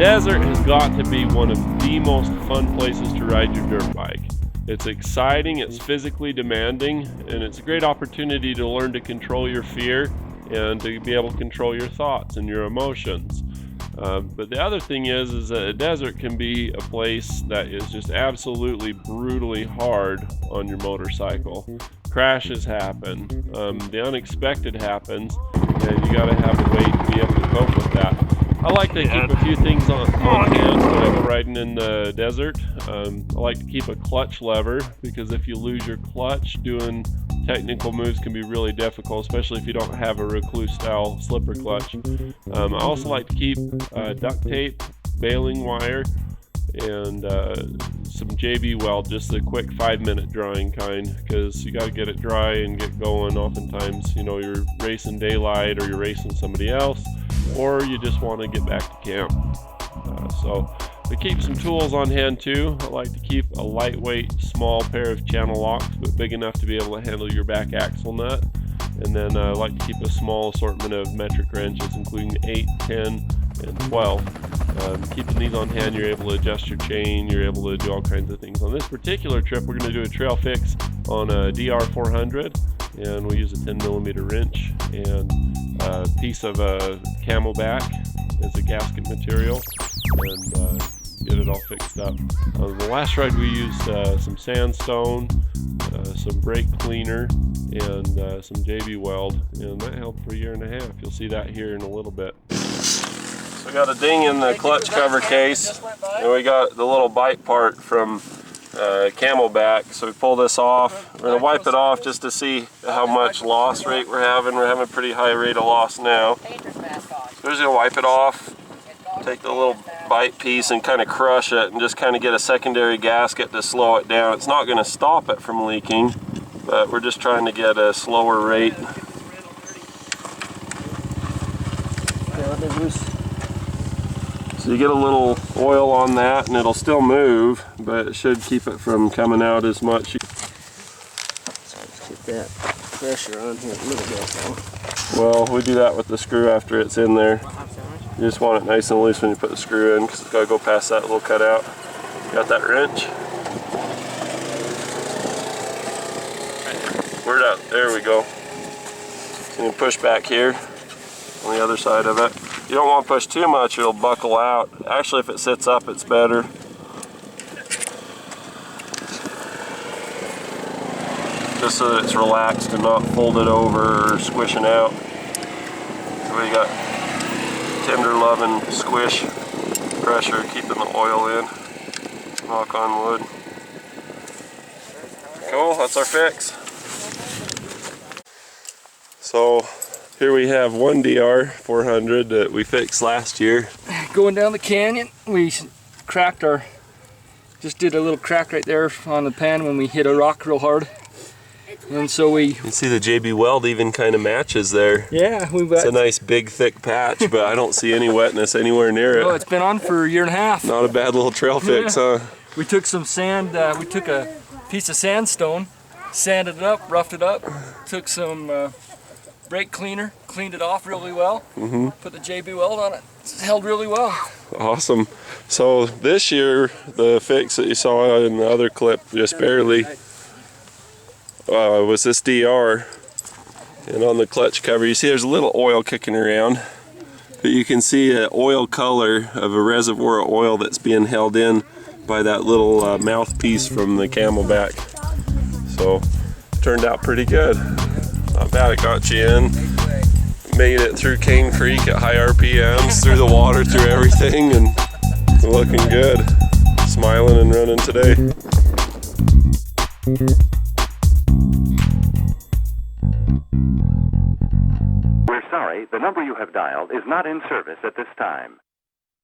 desert has got to be one of the most fun places to ride your dirt bike. It's exciting, it's physically demanding, and it's a great opportunity to learn to control your fear and to be able to control your thoughts and your emotions. But the other thing is that a desert can be a place that is just absolutely brutally hard on your motorcycle. Crashes happen, the unexpected happens, and you got to have a way to be able to cope with that. I like to keep a few things on hand when I go riding in the desert. I like to keep a clutch lever, because if you lose your clutch, doing technical moves can be really difficult, especially if you don't have a recluse style slipper clutch. I also like to keep duct tape, baling wire, and some JB weld, just a quick 5-minute drying kind, because you got to get it dry and get going. Oftentimes, you're racing daylight or you're racing somebody else, or you just want to get back to camp. So to keep some tools on hand too, I like to keep a lightweight small pair of channel locks, but big enough to be able to handle your back axle nut. And then I like to keep a small assortment of metric wrenches, including 8, 10, and 12. Keeping these on hand, you're able to adjust your chain, you're able to do all kinds of things. On this particular trip, we're going to do a trail fix on a DR400, and we'll use a 10mm wrench and a piece of camelback as a gasket material, and get it all fixed up. On the last ride, we used some sandstone, some brake cleaner, and some JB weld, and that helped for 1.5 years. You'll see that here in a little bit. So we got a ding in the clutch cover case, and we got the little bite part from camelback. So we pull this off. We're going to wipe it off just to see how much loss rate we're having. We're having a pretty high rate of loss now. So we're just going to wipe it off, take the little bite piece and kind of crush it, and just kind of get a secondary gasket to slow it down. It's not going to stop it from leaking, but we're just trying to get a slower rate. So you get a little oil on that and it'll still move, but it should keep it from coming out as much. Let's get that pressure on here a little bit though. Well, we do that with the screw after it's in there. You just want it nice and loose when you put the screw in, because it's got to go past that little cutout. Got that wrench? Where'd that? There we go. So you can push back here on the other side of it. You don't want to push too much, it'll buckle out. Actually, if it sits up, it's better. Just so that it's relaxed and not folded over or squishing out. So we got tender loving squish pressure, keeping the oil in. Knock on wood. Cool, that's our fix. So here we have one DR400 that we fixed last year. Going down the canyon, we just did a little crack right there on the pan when we hit a rock real hard. And so you can see the JB weld even kind of matches there. Yeah, it's a nice big thick patch, but I don't see any wetness anywhere near it. Oh, it's been on for 1.5 years. Not a bad little trail fix, huh? We took some sand, we took a piece of sandstone, sanded it up, roughed it up, took some brake cleaner, cleaned it off really well, put the JB weld on it. It's held really well. Awesome. So this year, the fix that you saw in the other clip, just barely, was this DR. And on the clutch cover, you see there's a little oil kicking around, but you can see an oil color of a reservoir of oil that's being held in by that little mouthpiece from the camelback. So turned out pretty good. Not bad. It got you in, made it through Cane Creek at high RPMs, through the water, through everything, and looking good. Smiling and running today. We're sorry, the number you have dialed is not in service at this time.